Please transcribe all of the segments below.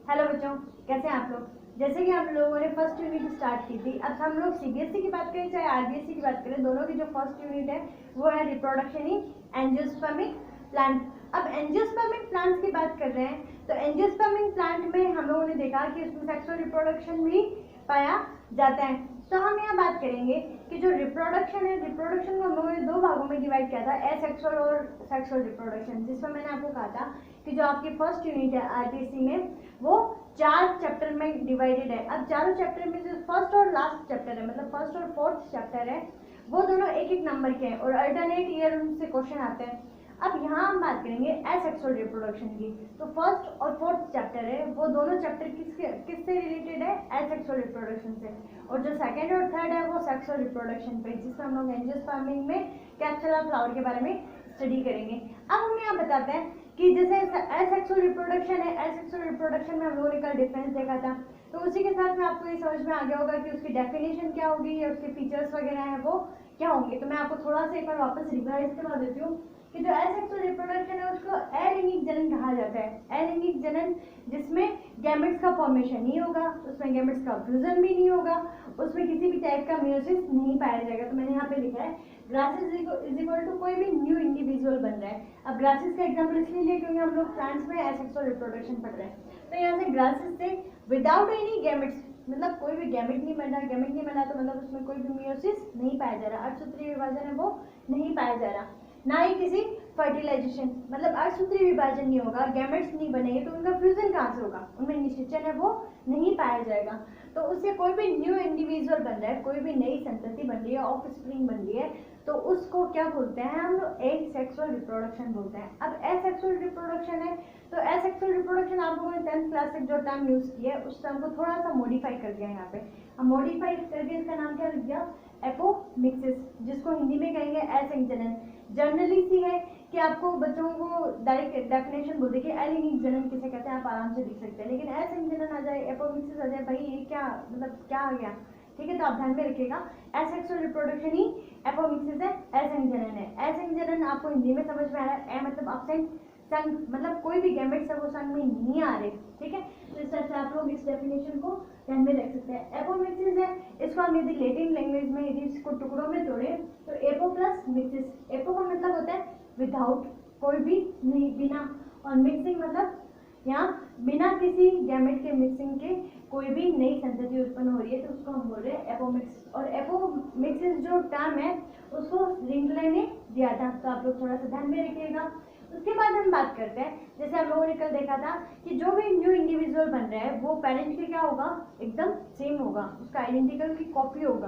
Hello बच्चों, कैसे हैं आप लोग। जैसे कि आप लोगों ने फर्स्ट यूनिट स्टार्ट की थी, अब हम लोग सीबीएसई की बात करें चाहे आरबीएसई की बात करें, दोनों की जो फर्स्ट यूनिट है वो है रिप्रोडक्शन इन एंजियोस्पर्मिक प्लांट। अब एंजियोस्पर्मिक प्लांट्स की बात कर रहे हैं तो एंजियोस्पर्मिक प्लांट में हम लोगों ने देखा कि उसमें सेक्सुअल रिप्रोडक्शन भी पाया जाता है। तो हम यहाँ बात करेंगे कि जो रिप्रोडक्शन है, रिप्रोडक्शन को हम लोगों ने दो भागों में डिवाइड किया था, एसेक्सुअल और सेक्सुअल रिप्रोडक्शन, जिसमें मैंने आपको कहा था कि जो आपकी फर्स्ट यूनिट है आरबीएसई में वो 4 चैप्टर में डिवाइडेड है। अब चारों चैप्टर में जो फर्स्ट और लास्ट चैप्टर है, मतलब फर्स्ट और फोर्थ चैप्टर है, वो दोनों एक एक नंबर के हैं और अल्टरनेट ईयर उनसे क्वेश्चन आते हैं। अब यहाँ हम बात करेंगे एसेक्सुअल रिप्रोडक्शन की। तो फर्स्ट और फोर्थ चैप्टर है वो दोनों चैप्टर किससे रिलेटेड है, एसेक्सुअल रिप्रोडक्शन से, और जो सेकंड और थर्ड है वो सेक्सुअल रिप्रोडक्शन पे, जिसमें हम लोग एंजियोस्पर्मिंग में कैप्सुला फ्लावर के बारे में स्टडी करेंगे। अब हम यहाँ बताते हैं कि जैसे एसेक्सुअल रिप्रोडक्शन है, एसेक्सुअल रिप्रोडक्शन में हम लोगों ने कल डिफरेंस देखा था, तो उसी के साथ में आपको ये समझ में आ गया होगा कि उसकी डेफिनेशन क्या होगी या उसके फीचर्स वगैरह हैं वो क्या होंगे। तो मैं आपको थोड़ा सा एक बार वापस रिवाइज करवा देती हूँ कि जो एसेक्सुअल रिप्रोडक्शन है उसको अलैंगिक जनन कहा जाता है। अलैंगिक जनन जिसमें गैमेट्स का फॉर्मेशन नहीं होगा, उसमें गैमेट्स का फ्यूजन भी नहीं होगा, उसमें किसी भी टाइप का मेयोसिस नहीं पाया जाएगा। तो मैंने यहाँ पे लिखा है ग्रासिस इज इक्वल टू कोई भी न्यू इंडिविजुअल बन रहा है। अब ग्रासिस का एग्जांपल इसलिए लिया क्योंकि हम लोग प्लांट्स में एसेक्सुअल रिप्रोडक्शन पढ़ रहे हैं। तो यहाँ से ग्रासिस से विदाउट एनी गैमेट्स, मतलब कोई भी गैमेट नहीं बन रहा, गैमेट नहीं बना तो मतलब उसमें कोई भी मेयोसिस नहीं पाया जा रहा, अर्धसूत्रीय विभाजन है वो नहीं पाया जा रहा, ना ही किसी फर्टिलाइजेशन, मतलब अर्धसूत्रीय विभाजन नहीं होगा, गैमेट्स नहीं बनेंगे तो उनका फ्यूजन कहाँ से होगा, उनमें निषेचन है वो नहीं पाया जाएगा। तो उससे कोई भी न्यू इंडिविजुअल बन रहा है, कोई भी नई संतति बन रही है, ऑफ स्प्रिंग बन रही है, तो उसको क्या बोलते हैं हम लोग, एसेक्सुअल रिप्रोडक्शन बोलते हैं। अब एसेक्सुअल रिप्रोडक्शन है तो एसेक्सुअल रिप्रोडक्शन आप लोगों ने 10th क्लास तक जो टर्म यूज किया है उस टर्म को थोड़ा सा मॉडिफाई कर दिया है यहाँ पे। अब मॉडिफाई करके इसका नाम क्या लिख दिया, एपोमिक्सिस, जिसको हिंदी में कहेंगे असंजनन। जनरली सी है कि आपको बच्चों को डायरेक्ट डेफिनेशन बोल दे कि अलैंगिक जनन किसे कहते हैं, आप आराम से लिख सकते हैं, लेकिन असंजनन आ जाए, एपोमिक्सिस आ जाए, भाई ये क्या मतलब क्या आ गया, ठीक है। तो आप ध्यान में रखिएगा एसेक्सुअल रिप्रोडक्शन ही एपोमिक्सिस है, असंजनन है। असंजनन आपको हिंदी में समझ में आ रहा है, ए मतलब अब्सेंट, संग मतलब कोई भी गैमेट्स है वो संग में नहीं आ रहे, ठीक है। तो इस तरह से आप लोग इस डेफिनेशन को ध्यान में रख सकते हैं। एपोमिक्सिस है, इसको हम यदि लैटिन लैंग्वेज में यदि इसको टुकड़ों में तोड़े तो एपो प्लस मिक्सिस, एपो का मतलब होता है विदाउट, कोई भी नहीं, बिना, और मिक्सिंग मतलब यहाँ बिना किसी गैमेट के मिक्सिंग के कोई भी नई संतति उत्पन्न हो रही है, तो उसको हम बोल रहे हैं एपोमिक्सिस। और एपोमिक्सिस जो टर्म है उसको रिंगले ने दिया था, तो आप लोग थोड़ा सा ध्यान में रखिएगा। उसके बाद हम बात करते हैं, जैसे हम लोगों ने कल देखा था कि जो भी न्यू इंडिविजुअल बन रहा है वो पेरेंट के क्या होगा, एकदम सेम होगा, उसका आइडेंटिकल की कॉपी होगा।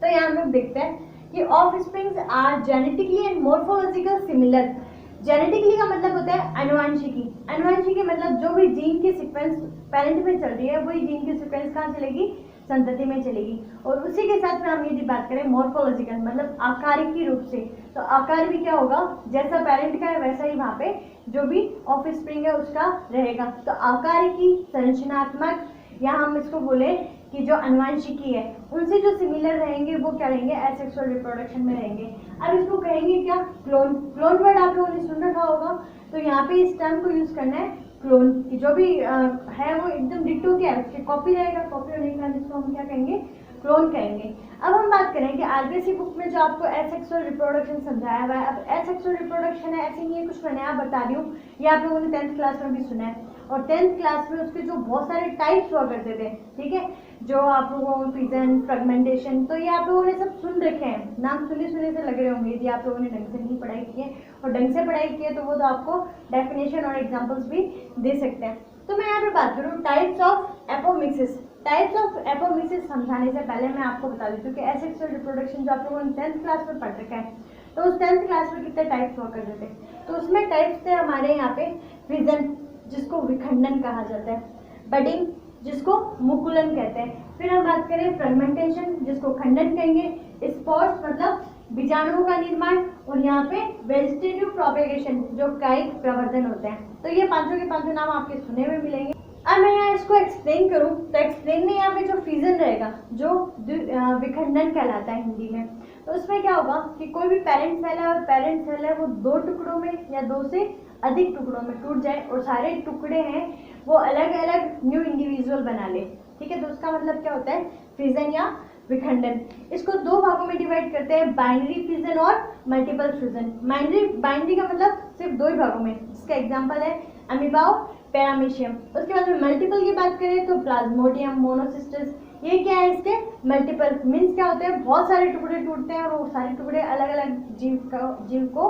तो यहाँ हम लोग देखते हैं कि offsprings are genetically and morphological similar. Genetically का मतलब होता है अनुवांशिकी, अनुवांशिकी मतलब जो भी जीन की सीक्वेंस पेरेंट में चल रही है वही जीन की सीक्वेंस कहाँ चलेगी, संतति में चलेगी। और उसी के साथ में हम यदि बात करें मॉर्फोलॉजिकल मतलब आकारिकी रूप से, तो आकार भी क्या होगा, जैसा पेरेंट का है वैसा ही वहाँ पे जो भी ऑफस्प्रिंग है उसका रहेगा। तो आकारिकी, संरचनात्मक, यहाँ हम इसको बोले कि जो अनुवांशिकी है उनसे जो सिमिलर रहेंगे वो क्या रहेंगे, एसेक्सुअल रिप्रोडक्शन में रहेंगे। अब इसको कहेंगे क्या, क्लोन। क्लोन वर्ड आप लोगों ने सुन रखा होगा, तो यहाँ पे इस टर्म को यूज करना है क्लोन, की जो भी है वो एकदम डिट्टो क्या है, उसकी कॉपी रहेगा, कॉपी होने के बाद इसको हम क्या कहेंगे, क्लोन कहेंगे। अब हम बात करें कि आरबीएसई बुक में जो आपको एसेक्सुअल रिप्रोडक्शन समझाया हुआ है, अब एसेक्सुअल रिप्रोडक्शन है ऐसे नहीं है कुछ मैं नया बता रही हूँ, ये आप लोगों ने 10th क्लास में भी सुना है, और 10th क्लास में उसके जो बहुत सारे टाइप्स हुआ करते थे, ठीक है, जो आप लोगों को फिजन, फ्रेगमेंटेशन, तो ये आप लोगों ने सब सुन रखे हैं, नाम सुने सुने से लग रहे होंगे। यदि आप लोगों ने ढंग से नहीं पढ़ाई की है और ढंग से पढ़ाई की है तो वो तो आपको डेफिनेशन और एग्जाम्पल्स भी दे सकते हैं। तो मैं यहाँ पे बात करूँ types of apomixis. Types of apomixis समझाने से पहले मैं आपको बता देती हूँ कि एसेक्सुअल रिप्रोडक्शन जो आप लोगों ने 10th क्लास में पढ़ रखा है, तो उस 10th क्लास में कितने टाइप्स हुआ करते थे, तो उसमें टाइप्स थे हमारे यहाँ पे फिजन, जिसको विखंडन कहा जाता है, बडिंग, जिसको मुकुलन कहते हैं, फिर हम बात करें फ्रेगमेंटेशन, जिसको खंडन कहेंगे, स्पोर्स मतलब बीजाणुओं का निर्माण, और यहाँ पे वेजिटेटिव प्रोपेगेशन जो कायिक प्रवर्धन होता है। तो ये पांचों के पांचों नाम आपके सुने हुए मिलेंगे। अब मैं यहाँ इसको एक्सप्लेन करूँ तो एक्सप्लेन में यहाँ पे जो फिजन रहेगा जो विखंडन कहलाता है हिंदी में, तो उसमें क्या होगा कि कोई भी पेरेंट सेल है और पेरेंट सेल है वो दो टुकड़ों में या दो से अधिक टुकड़ों में टूट जाए और सारे टुकड़े हैं वो अलग अलग न्यू इंडिविजुअल बना ले। ठीक है, तो उसका मतलब क्या होता है, फिजन या विखंडन। इसको दो भागों में डिवाइड करते हैं, बाइनरी फिजन और मल्टीपल फिजन। बाइनरी का मतलब सिर्फ दो ही भागों में, जिसका एग्जांपल है अमीबा और पैरामीशियम। उसके बाद में मल्टीपल की बात करें तो प्लाज्मोडियम, मोनोसिस्टस, ये क्या है इसके मल्टीपल मीन्स क्या होते हैं, बहुत सारे टुकड़े टूटते हैं और वो सारे टुकड़े अलग अलग जीव को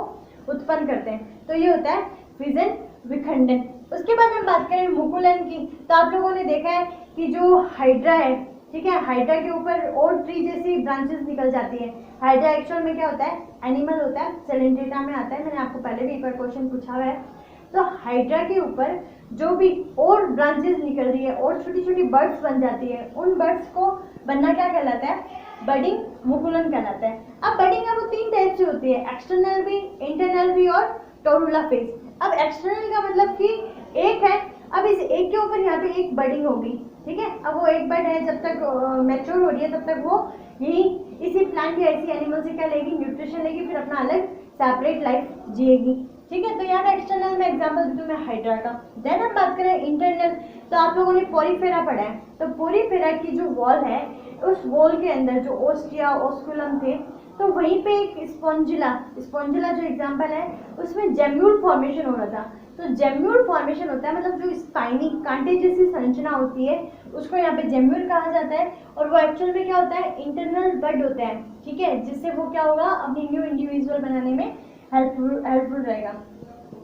उत्पन्न करते हैं। तो ये होता है फिजन विखंडन। उसके बाद हम बात करें मुकुलन की, तो आप लोगों ने देखा है कि जो हाइड्रा है, ठीक है, हाइड्रा के ऊपर और ट्री जैसी ब्रांचेस निकल जाती है। हाइड्रा एक्चुअल में क्या होता है, एनिमल होता है, सेलेंटेटा में आता है, मैंने आपको पहले भी एक बार क्वेश्चन पूछा हुआ है। तो हाइड्रा के ऊपर जो भी और ब्रांचेस निकल रही है और छोटी छोटी बर्ड्स बन जाती है, उन बर्ड्स को बनना क्या कहलाता है, बडिंग मुकुलन कहलाता है। अब बडिंग है वो तीन टाइप से होती है, एक्सटर्नल भी, इंटरनल भी और टोरुला फेज। अब एक्सटर्नल का मतलब कि एक है, अब इस एक के ऊपर यहाँ पे एक बडिंग होगी, ठीक है। अब वो एक बर्ड है, जब तक मैच्योर हो रही है तब तक वो यही इसी प्लांट या इसी एनिमल से क्या लेगी, न्यूट्रिशन लेगी, फिर अपना अलग सेपरेट लाइफ जिएगी, ठीक है। तो यहाँ पे एक्सटर्नल में एग्जांपल दूं मैं हाइड्रा का। देन हम बात करें इंटरनल, तो आप लोगों ने पोरीफेरा पढ़ा है, तो पोरीफेरा की जो वॉल है, उस वॉल के अंदर जो ओस्टिया ऑस्कुलम थे, तो वहीं पे एक स्पॉन्जिला जो एग्जांपल है, उसमें जेम्यूल फॉर्मेशन हो रहा था। तो जेम्यूल फॉर्मेशन होता है मतलब जो स्पाइनी कांटे जैसी संरचना होती है, उसको यहाँ पे जेम्यूल कहा जाता है। और वो एक्चुअल में क्या होता है, इंटरनल बड होता है, ठीक है, जिससे वो क्या होगा, अपनी न्यू इंडिविजुअल बनाने में हेल्पफुल रहेगा।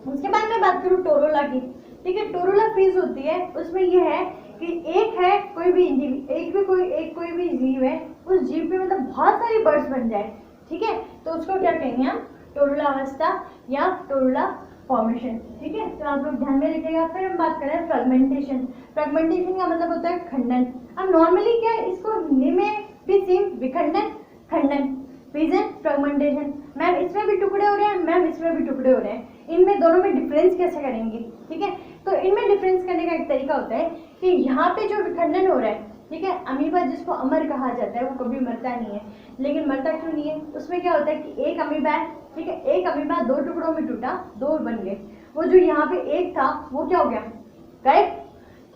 उसके बाद मैं बात करूँ टोरुला की, ठीक है। टोरुला फेज होती है, उसमें ये है कि एक है कोई भी जीव है, उस जीव पे मतलब बहुत सारी बर्ड्स बन जाए, ठीक है, तो उसको क्या कहेंगे हम, टोरुला अवस्था या टोरुला फॉर्मेशन, ठीक है। तो आप लोग ध्यान में रखिएगा। फिर हम बात करें फ्रेगमेंटेशन। फ्रेगमेंटेशन का मतलब होता है खंडन। अब नॉर्मली क्या है, इसको हिंदी में भी सेम विखंडन, खंडन, फिजन, फ्रेगमेंटेशन। मैम इसमें भी टुकड़े हो रहे हैं, मैम इसमें भी टुकड़े हो रहे हैं, इनमें दोनों में डिफरेंस कैसे करेंगे, ठीक है। तो इनमें डिफरेंस करने का एक तरीका होता है कि यहाँ पे जो विखंडन हो रहा है, ठीक है, अमीबा जिसको अमर कहा जाता है, वो कभी मरता नहीं है। लेकिन मरता क्यों नहीं है, उसमें क्या होता है कि एक अमीबा है, ठीक है, एक अमीबा दो टुकड़ों में टूटा, दो बन गए, वो जो यहाँ पे एक था वो क्या हो गया, गायब,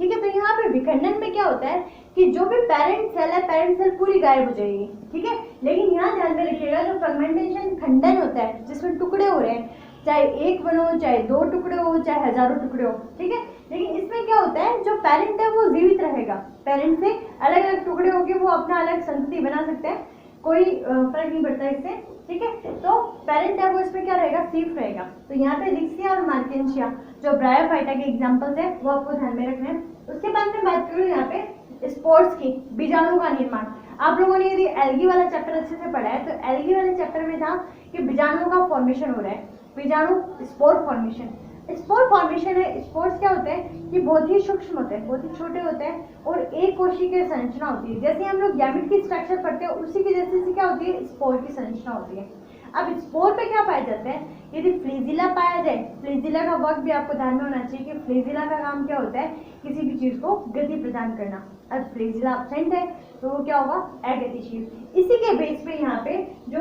ठीक है। तो यहाँ पे विखंडन में क्या होता है कि जो भी पेरेंट सेल है, पेरेंट सेल पूरी गायब हो जाएगी, ठीक है। लेकिन यहाँ ध्यान में रखिएगा, जो फ्रेगमेंटेशन खंडन होता है जिसमें टुकड़े हो रहे हैं, चाहे एक बनो, चाहे दो टुकड़े हो, चाहे हजारों टुकड़े हो, ठीक है, लेकिन इसमें क्या होता है, जो पेरेंट है वो जीवित रहेगा, पेरेंट से अलग अलग टुकड़े होकर वो अपना अलग संतति बना सकते हैं, कोई फर्क नहीं पड़ता इससे, ठीक है। तो पेरेंट है वो इसमें क्या रहेगा, सेफ रहेगा। तो यहाँ पे रिक्सिया और मार्केंशिया जो ब्रायोफाइटा के एग्जांपल्स है, वो आपको ध्यान में रखना है। उसके बाद में बात करूँ यहाँ पे स्पोर्स की, बीजाणु का निर्माण। आप लोगों ने यदि एल्गी वाला चैप्टर अच्छे से पढ़ा है, तो एल्गी वाले चैप्टर में था कि बीजाणु का फॉर्मेशन हो रहा है, बीजाणु स्पोर फॉर्मेशन। स्पोर फॉर्मेशन है, स्पोर्स क्या होते हैं कि बहुत ही सूक्ष्म होते हैं, बहुत ही छोटे होते हैं और एक कोशिकीय संरचना होती है। जैसे हम लोग गैमेट की स्ट्रक्चर पढ़ते हैं, उसी की जैसे से क्या होती है, स्पोर की संरचना होती है। अब स्पोर पे क्या पाए जाते हैं, यदि फ्लेजिला पाया जाए, फ्लेजिला का वर्क भी आपको ध्यान में होना चाहिए कि फ्लेजिला का काम क्या होता है, किसी भी चीज को गति प्रदान करना। अब फ्लेजिला एब्सेंट है तो वो क्या होगा, अगतिशील। इसी के बेस पे यहाँ पे जो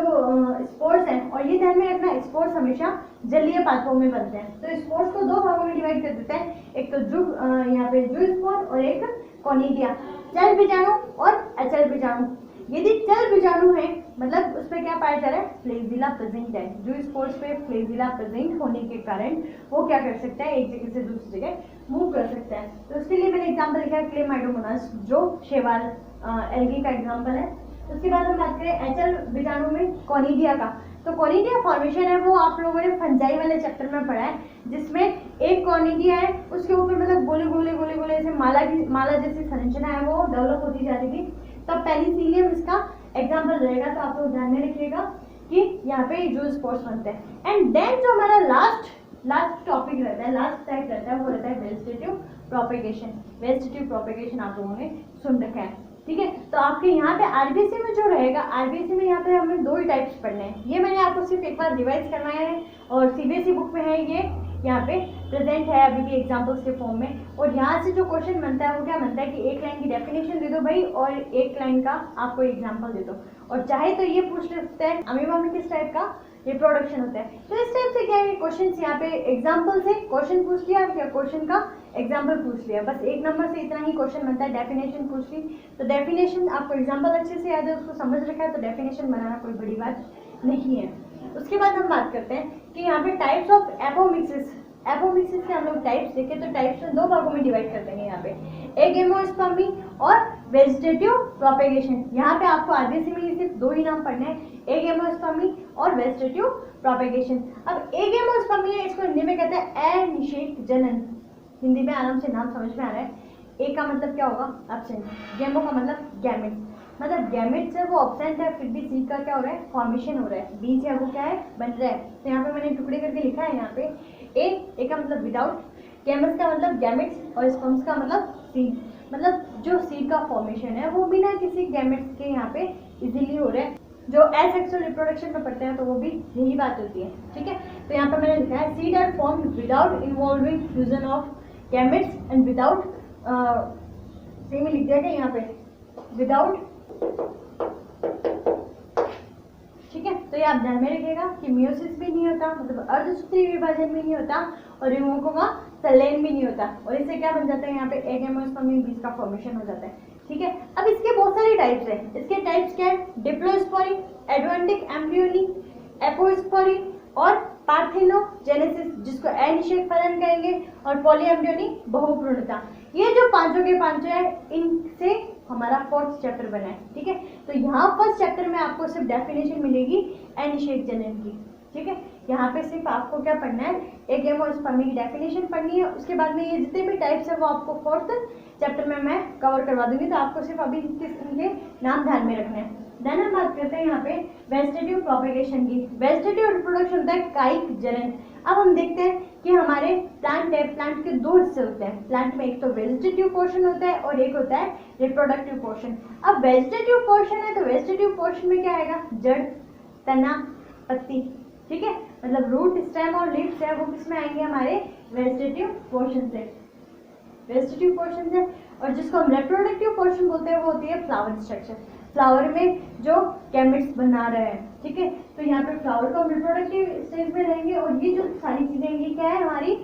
स्पोर्स हैं, और ये ध्यान में रखना, स्पोर्स हमेशा जलीय पादपों में बनते हैं। तो स्पोर्स को दो भागों में डिवाइड कर देते हैं, एक तो जुग यहाँ पे जू स्पोर और एक कोनिडिया, चल बीजाणु और अचल बीजाणु। यदि चल बीजाणु है मतलब उसमें क्या पाया जा रहा है, फ्लेजिला प्रेजेंट है। जो स्पोर्स पे फ्लेजिला प्रेजेंट होने के कारण वो क्या कर सकता है, एक जगह से दूसरी जगह मूव कर सकता है। तो उसके लिए मैंने एग्जांपल लिखा है क्लेमाइडोमोनास, जो शैवाल एल्गी का एग्जांपल है। उसके बाद हम बात करें एचल बीजाणु में कोनिडिया का, तो कोनिडिया फॉर्मेशन है वो आप लोगों ने फंजाई वाले चैप्टर में पढ़ा है, जिसमें एक कोनिडिया है, उसके ऊपर मतलब गोले गोले गोले गोले ऐसे माला जैसी संरचना है वो डेवलप होती जा रही थी। तब पेनिसिलियम इसका एग्जाम्पल रहेगा, तो आप लोग ध्यान में रखिएगा कि यहाँ पे जो स्पोर्स बनते हैं। एंड देन जो हमारा लास्ट टॉपिक रहता है, लास्ट टाइप रहता है, वो रहता है वेजिटेटिव प्रोपेगेशन। वेजिटेटिव प्रोपेगेशन आप लोगों ने सुन रखा है, ठीक है। तो आपके यहाँ पे आरबीसी में जो रहेगा, आरबीसी में यहाँ पे हमें दो ही टाइप्स पढ़ने हैं। ये मैंने आपको सिर्फ एक बार रिवाइज करवाया है और सीबीएसई बुक में है, ये यहाँ पे प्रेजेंट है अभी भी एग्जाम्पल्स के फॉर्म में। और यहाँ से जो क्वेश्चन बनता है वो क्या बनता है कि एक लाइन की डेफिनेशन दे दो भाई और एक लाइन का आपको एग्जाम्पल दे दो। और चाहे तो ये पूछ सकते हैं अमीबा में किस टाइप का, रिप्रोडक्शन होता है। तो इस टाइप से क्या है, क्वेश्चन यहाँ पे एग्जाम्पल से क्वेश्चन पूछ लिया, क्या क्वेश्चन का एग्जाम्पल पूछ लिया, बस एक नंबर से इतना ही क्वेश्चन बनता है। डेफिनेशन पूछ ली तो डेफिनेशन आपको एग्जाम्पल अच्छे से याद है, उसको समझ रखा है तो डेफिनेशन बनाना कोई बड़ी बात नहीं है। उसके बाद हम बात करते हैं कि यहाँ पे टाइप्स ऑफ एपोमिक्सिस। एपोमिक्सिस के हम लोग टाइप्स देखें तो टाइप्स में दो भागों में डिवाइड कर देंगे यहाँ पे, एगेमोस्पर्मी और वेजिटेटिव प्रोपेगेशन। यहाँ पे आपको आरबीएससी में सिर्फ दो ही नाम पढ़ने हैं, एगेमोस्पर्मी और वेजिटेटिव प्रोपेगेशन। अब एगेमोस्पर्मी है, इसको हिंदी में कहते हैं अनिषेक जनन। हिंदी में आराम से नाम समझ में आ रहा है। ए का मतलब क्या होगा, एब्सेंट, गेमो का मतलब गैमेट्स, मतलब गैमेट्स है वो ऑब्सेंट है, फिर भी सी का क्या हो रहा है, फॉर्मेशन हो रहा है, बीज है वो क्या है, बन रहा है। तो यहाँ पे मैंने टुकड़े करके लिखा है यहाँ पे ए का मतलब विदाउट, गैमेट्स का मतलब गैमेट्स और स्पर्म्स का मतलब सीड, मतलब जो सीड का फॉर्मेशन है वो बिना किसी गैमेट्स के यहाँ पे इजीली हो रहा है। जो एसेक्सुअल रिप्रोडक्शन में पढ़ते हैं तो वो भी यही बात होती है, ठीक है। तो यहाँ पे मैंने लिखा है seed are formed without involving fusion of gametes and without, same ही लिख दिया गया यहाँ पे, विदाउट, ठीक है। तो ये आप ध्यान में रखिएगा कि मियोसिस भी नहीं होता, मतलब अर्धसूत्री विभाजन भी नहीं होता, और रिमोको का संलयन भी नहीं होता, और इससे क्या बन जाता है यहाँ पे एगेमोस्पर्मी, बीज का फॉर्मेशन हो जाता है, ठीक है। अब इसके बहुत सारे टाइप्स हैं। इसके टाइप्स क्या है, डिप्लोस्पोरी, एडवेंटिक एम्ब्रियोनी, एपोस्पोरी और पार्थेनोजेनेसिस, जिसको अनिषेक फलन कहेंगे, और पॉलीएम्ब्रियोनी, बहुभ्रूणता। ये जो पांचों के पांचों है, इनसे हमारा फोर्थ चैप्टर बना है, ठीक है। तो यहाँ फर्स्ट चैप्टर में आपको सिर्फ डेफिनेशन मिलेगी अनिषेक जनन की, ठीक है। यहाँ पे सिर्फ आपको क्या पढ़ना है, एगेमोस्पर्मी की डेफिनेशन पढ़नी है। उसके बाद में ये जितने भी टाइप्स है वो आपको फोर्थ चैप्टर में मैं कवर करवा दूंगी, तो आपको सिर्फ अभी इनके नाम ध्यान में रखना है। देन हम बात करते हैं यहाँ पे वेजिटेटिव प्रोपेगेशन की। वेजिटेटिव रिप्रोडक्शन होता है कायिक जनन। अब हम देखते हैं कि हमारे प्लांट है, प्लांट के दो हिस्से होते हैं प्लांट में, एक तो वेजिटेटिव पोर्शन होता है और एक होता है रिप्रोडक्टिव पोर्शन। अब वेजिटेटिव पोर्शन है तो वेजिटेटिव पोर्शन में क्या आएगा, जड़, तना, पत्ती, ठीक है, मतलब रूट, स्टेम और लीव्स है वो किस में आएंगे, हमारे वेजिटेटिव पोर्शन से, वेजिटेटिव पोर्शन से। और जिसको हम रिप्रोडक्टिव पोर्शन बोलते हैं वो होती है फ्लावर स्ट्रक्चर, फ्लावर में जो गैमेट्स बना रहे हैं, ठीक है। तो यहाँ पे फ्लावर को हम रिप्रोडक्टिव स्टेज में रहेंगे, और ये जो सारी चीजें ये क्या है हमारी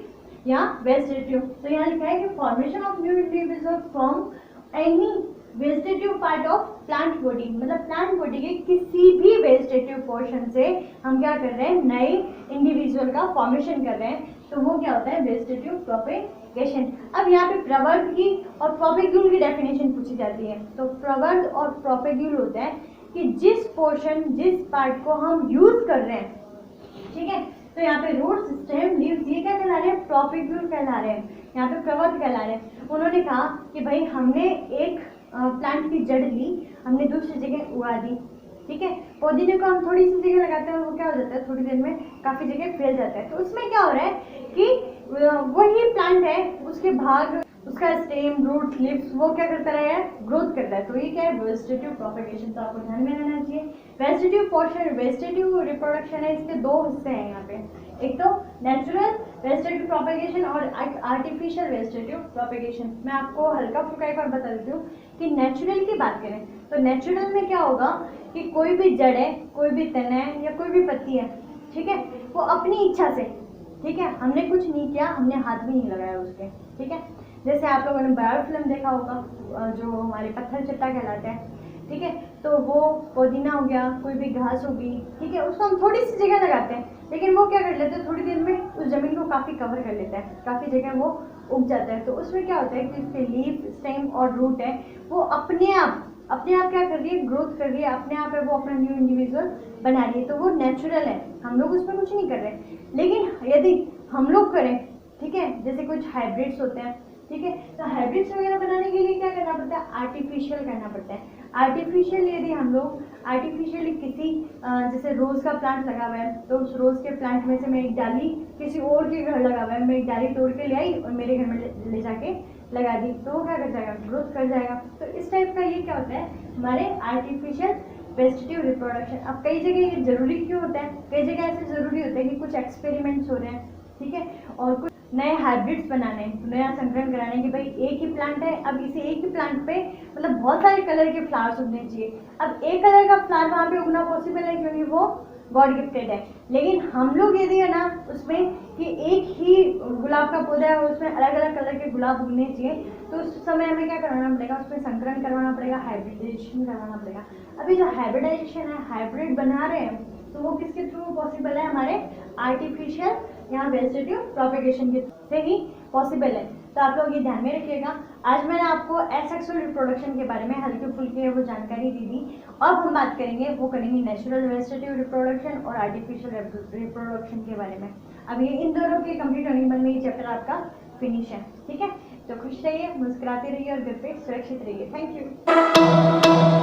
यहाँ वेजिटेटिव। तो यहाँ लिखा है कि formation of new individual from any vegetative part of plant body, मतलब प्लांट बॉडी के किसी भी वेजिटेटिव पोर्शन से हम क्या कर रहे हैं, नए इंडिविजुअल का फॉर्मेशन कर रहे हैं, तो वो क्या होता है, वेजिटेटिव प्रोपेगेशन। अब यहाँ पे प्रवर्ध की और प्रोपेग्यूल की डेफिनेशन पूछी जाती है। तो प्रवर्ध और प्रोपेग्यूल होता है कि जिस पोर्शन, जिस पार्ट को हम यूज कर रहे हैं, ठीक है। तो यहाँ पे रूट्स, स्टेम, लीव्स, ये क्या कहला रहे हैं, प्रोपेग्यूल कहला रहे हैं, यहाँ पे प्रवर्ध कहला रहे हैं। उन्होंने कहा कि भाई हमने एक प्लांट की जड़ ली, हमने दूसरी जगह उगा दी, ठीक है। पुदीने को हम थोड़ी सी जगह लगाते हैं, वो क्या हो जाता है, थोड़ी देर में काफी जगह फैल जाता है। तो उसमें क्या हो रहा है कि वही प्लांट है, उसके भाग, उसका स्टेम, रूट, लीव्स, वो क्या करता रहा है, ग्रोथ करता है। तो ये क्या है, वेजिटेटिव प्रोपेगेशन। तो आपको ध्यान में रहना चाहिए वेजिटेटिव पोर्शन, वेजिटेटिव रिप्रोडक्शन है, इसके दो हिस्से हैं यहाँ पे, एक तो नेचुरल वेजिटेटिव प्रोपेगेशन और आर्टिफिशियल वेजिटेटिव प्रोपेगेशन। मैं आपको हल्का फुल्का एक बार बता देती हूँ कि नेचुरल की बात करें तो नेचुरल में क्या होगा कि कोई भी जड़ है, कोई भी तना है या कोई भी पत्ती है, ठीक है, वो अपनी इच्छा से, ठीक है, हमने कुछ नहीं किया, हमने हाथ भी नहीं लगाया उसके, ठीक है। जैसे आप लोगों ने बायो फिल्म देखा होगा, जो हमारे पत्थर चट्टा कहलाते हैं, ठीक है। तो वो पुदीना हो गया, कोई भी घास होगी, ठीक है, उसको हम थोड़ी सी जगह लगाते हैं, लेकिन वो क्या कर लेते हैं, थोड़ी देर में उस जमीन को काफी कवर कर लेता है, काफी जगह वो उग जाता है। तो उसमें क्या होता है कि उसके लीफ, स्टेम और रूट है वो अपने आप क्या कर रही है, ग्रोथ कर रही है, अपने आप है वो अपना न्यू इंडिविजुअल बना रही है। तो वो नेचुरल है, हम लोग उसमें कुछ नहीं कर रहे। लेकिन यदि हम लोग करें, ठीक है, जैसे कुछ हाइब्रिड्स होते हैं, ठीक है, तो हाइब्रिड्स वगैरह बनाने के लिए क्या करना पड़ता है, आर्टिफिशियल करना पड़ता है। आर्टिफिशियल यदि हम लोग आर्टिफिशियली किसी जैसे रोज का प्लांट लगा हुआ है, तो उस रोज के प्लांट में से मैं एक डाली किसी और के घर लगा हुआ है, मैं एक डाली तोड़ के ले आई और मेरे घर में ले जाके लगा दी, तो वो क्या कर जाएगा, ग्रोथ कर जाएगा। तो इस टाइप का ये क्या होता है, हमारे आर्टिफिशियल वेजिटेटिव रिप्रोडक्शन। अब कई जगह ये जरूरी क्यों होता है, कई जगह ऐसे जरूरी होता है कि कुछ एक्सपेरिमेंट्स हो रहे हैं, ठीक है, और कुछ नए हाइब्रिड्स बनाने, नया संकरण कराने कि भाई एक ही प्लांट है, अब इसे एक ही प्लांट पे मतलब बहुत सारे कलर के फ्लावर्स उगने चाहिए। अब एक कलर का फ्लावर वहाँ पे उगना पॉसिबल है क्योंकि वो गॉड गिफ्टेड है। लेकिन हम लोग यदि है ना उसमें कि एक ही गुलाब का पौधा है और उसमें अलग अलग कलर के गुलाब उगने चाहिए, तो उस समय हमें क्या करवाना पड़ेगा, उसमें संकरण करवाना पड़ेगा, हाइब्रिडाइजेशन करवाना पड़ेगा। अभी जो हाइब्रिडाइजेशन है, हाइब्रिड बना रहे हैं, तो वो किसके थ्रू पॉसिबल है, हमारे आर्टिफिशियल या वेजिटेटिव प्रोपेगेशन के से ही पॉसिबल है। तो आप लोग ये ध्यान में रखिएगा। आज मैंने आपको एसेक्सुअल रिप्रोडक्शन के बारे में हल्की फुल्की वो जानकारी दी थी। अब हम बात करेंगे नेचुरल वेजिटेटिव रिप्रोडक्शन और आर्टिफिशियल रिप्रोडक्शन के बारे में। अब ये इन दोनों के कंप्लीट होने के बाद में ये चैप्टर आपका फिनिश है। ठीक है, तो खुश रहिए, मुस्कुराते रहिए और घर पे सुरक्षित रहिए। Thank you.